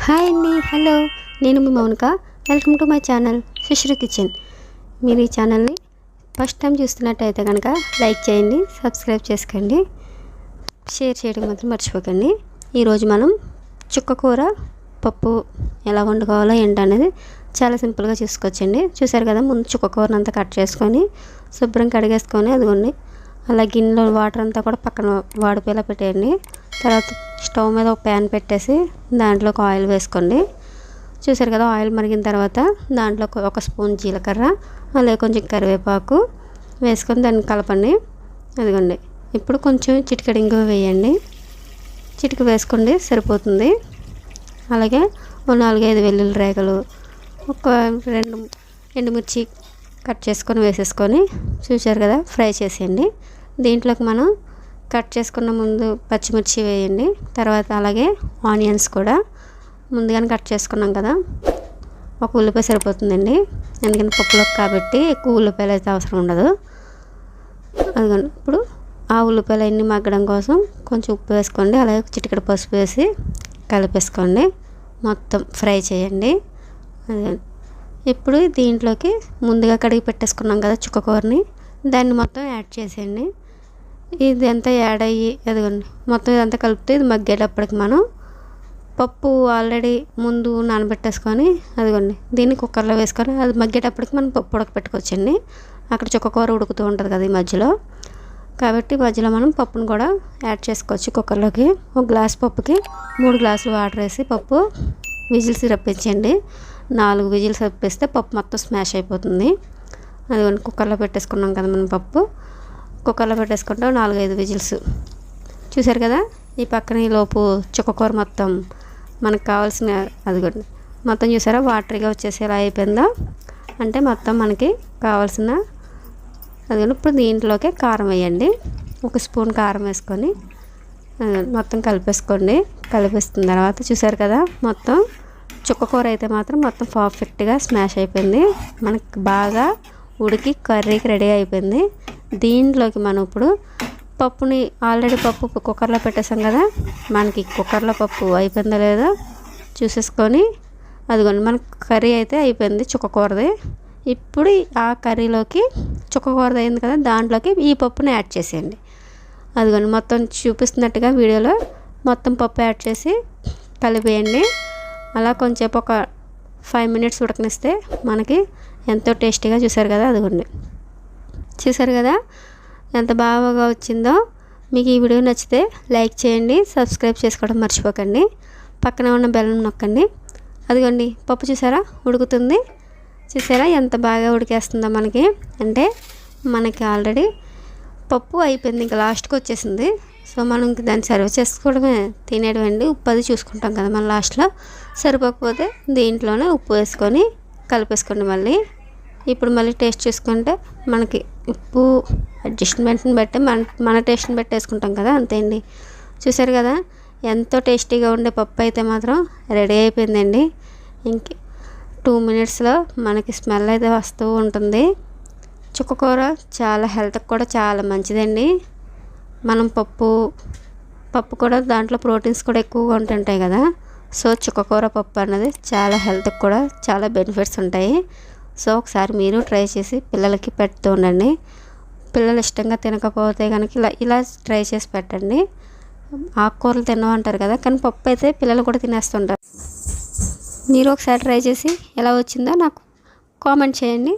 Hi అండి, hello. నేను మీ Mounika. Welcome to my channel Sushri kitchen. మీరు ఈ ఛానల్ని ఫస్ట్ టైం చూస్తున్నట్టయితే కనుక లైక్ చేయండి, సబ్స్క్రైబ్ చేసుకోండి, షేర్ చేయడం మాత్రం మర్చిపోకండి. ఈరోజు మనం చుక్కకూర పప్పు ఎలా వండుకోవాలో ఏంటనేది చాలా సింపుల్గా చూసుకోవచ్చండి. చూసారు కదా, ముందు చుక్కకూరను అంతా కట్ చేసుకొని శుభ్రం కడిగేసుకొని అదిగోండి అలా గిన్నెలో వాటర్ అంతా కూడా పక్కన వాడిపోయేలా పెట్టేయండి. తర్వాత స్టవ్ మీద ఒక ప్యాన్ పెట్టేసి దాంట్లోకి ఆయిల్ వేసుకోండి. చూసారు కదా, ఆయిల్ మరిగిన తర్వాత దాంట్లో ఒక స్పూన్ జీలకర్ర, అలాగే కొంచెం కరివేపాకు వేసుకొని దాన్ని కలపండి. అదిగోండి, ఇప్పుడు కొంచెం చిటికెడు ఇంగువ వేయండి. చిటిక వేసుకోండి, సరిపోతుంది. అలాగే ఒక 4-5 వెల్లుల్లి రేఖలు, ఒక 2 ఎండుమిర్చి కట్ చేసుకొని వేసేసుకొని చూసారు కదా ఫ్రై చేసేయండి. దీంట్లోకి మనం కట్ చేసుకున్న ముందు పచ్చిమిర్చి వేయండి. తర్వాత అలాగే ఆనియన్స్ కూడా ముందుగానే కట్ చేసుకున్నాం కదా, ఒక ఉల్లిపాయ సరిపోతుందండి. ఎందుకంటే పప్పులోకి కాబట్టి ఎక్కువ ఉల్లిపాయలు అయితే అవసరం ఉండదు. అదిగోండి, ఇప్పుడు ఆ ఉల్లిపాయలు అన్నీ మగ్గడం కోసం కొంచెం ఉప్పు వేసుకోండి. అలాగే చిటికెడు పసుపు వేసి కలిపేసుకోండి, మొత్తం ఫ్రై చేయండి. అదే ఇప్పుడు దీంట్లోకి ముందుగా కడిగి పెట్టేసుకున్నాం కదా చుక్కకూరని, దాన్ని మొత్తం యాడ్ చేసేయండి. ఇదంతా యాడ్ అయ్యి అదిగోండి మొత్తం ఇదంతా కలిపితే ఇది మగ్గేటప్పటికి మనం పప్పు ఆల్రెడీ ముందు నానబెట్టేసుకొని అదిగోండి దీన్ని కుక్కర్లో వేసుకొని అది మగ్గేటప్పటికి మనం పప్పు ఉడకపెట్టుకోవచ్చండి. అక్కడ చుక్కకూర ఉడుకుతూ ఉంటుంది కదా ఈ మధ్యలో, కాబట్టి మధ్యలో మనం పప్పును కూడా యాడ్ చేసుకోవచ్చు కుక్కర్లోకి. ఒక గ్లాస్ పప్పుకి 3 గ్లాసులు వాటర్ వేసి పప్పు విజిల్స్ రప్పించండి. 4 విజిల్స్ రప్పిస్తే పప్పు మొత్తం స్మాష్ అయిపోతుంది. అదిగోండి కుక్కర్లో పెట్టేసుకున్నాం కదా మనం పప్పు, కుక్కర్లో పెట్టేసుకుంటాం 4-5 విజిల్స్. చూసారు కదా, ఈ పక్కన ఈ లోపు చుక్కకూర మొత్తం మనకు కావాల్సిన అదిగోండి మొత్తం చూసారా వాటరీగా వచ్చేసి ఎలా అయిపోయిందో, అంటే మొత్తం మనకి కావాల్సిన అదిగోండి. ఇప్పుడు దీంట్లోకి కారం వేయండి. 1 స్పూన్ కారం వేసుకొని మొత్తం కలిపేసుకోండి. కలిపేస్తున్న తర్వాత చూసారు కదా మొత్తం చుక్కకూర అయితే మాత్రం మొత్తం పర్ఫెక్ట్గా స్మాష్ అయిపోయింది, మనకి బాగా ఉడికి కర్రీకి రెడీ అయిపోయింది. దీంట్లోకి మనం ఇప్పుడు పప్పుని ఆల్రెడీ పప్పు కుక్కర్లో పెట్టేసాం కదా, మనకి కుక్కర్లో పప్పు అయిపోయిందో లేదో చూసేసుకొని అదిగోండి మనకి కర్రీ అయితే అయిపోయింది చుక్కకూరది. ఇప్పుడు ఆ కర్రీలోకి చుక్కకూరది అయింది కదా, దాంట్లోకి ఈ పప్పుని యాడ్ చేసేయండి. అదిగోండి మొత్తం చూపిస్తున్నట్టుగా వీడియోలో మొత్తం పప్పు యాడ్ చేసి కలిపేయండి. అలా కొంచెం ఒక 5 మినిట్స్ ఉడకనిస్తే మనకి ఎంతో టేస్టీగా చూసారు కదా అదిగోండి. చూసారు కదా ఎంత బాగా వచ్చిందో. మీకు ఈ వీడియో నచ్చితే లైక్ చేయండి, సబ్స్క్రైబ్ చేసుకోవడం మర్చిపోకండి, పక్కన ఉన్న బెల్ నొక్కండి. అదిగోండి పప్పు చూసారా ఉడుకుతుంది. చూసారా ఎంత బాగా ఉడికేస్తుందో మనకి, అంటే మనకి ఆల్రెడీ పప్పు అయిపోయింది, ఇంకా లాస్ట్కి వచ్చేసింది. సో మనం దాన్ని సర్వ్ చేసుకోవడమే, తినేయడం అండి. ఉప్పు అది చూసుకుంటాం కదా మనం లాస్ట్లో, సరిపోకపోతే దీంట్లోనే ఉప్పు వేసుకొని కలిపేసుకోండి మళ్ళీ. ఇప్పుడు మళ్ళీ టేస్ట్ చూసుకుంటే మనకి ఉప్పు అడ్జస్ట్మెంట్ని బట్టి మన టేస్ట్ని బట్టి వేసుకుంటాం కదా, అంతే అండి. చూసారు కదా ఎంతో టేస్టీగా ఉండే పప్పు అయితే మాత్రం రెడీ అయిపోయిందండి. ఇంక 2 మినిట్స్లో మనకి స్మెల్ అయితే వస్తూ ఉంటుంది. చుక్కకూర చాలా హెల్త్కి కూడా చాలా మంచిదండి. మనం పప్పు కూడా దాంట్లో ప్రోటీన్స్ కూడా ఎక్కువగా ఉంటుంటాయి కదా, సో చుక్కకూర పప్పు అన్నది చాలా హెల్త్కి కూడా చాలా బెనిఫిట్స్ ఉంటాయి. సో ఒకసారి మీరు ట్రై చేసి పిల్లలకి పెడుతూ ఉండండి. పిల్లలు ఇష్టంగా తినకపోతే కనుక ఇలా ట్రై చేసి పెట్టండి. ఆకుకూరలు తినమంటారు కదా, కానీ పప్పు అయితే పిల్లలు కూడా తినేస్తుంటారు. మీరు ఒకసారి ట్రై చేసి ఎలా వచ్చిందో నాకు కామెంట్ చేయండి.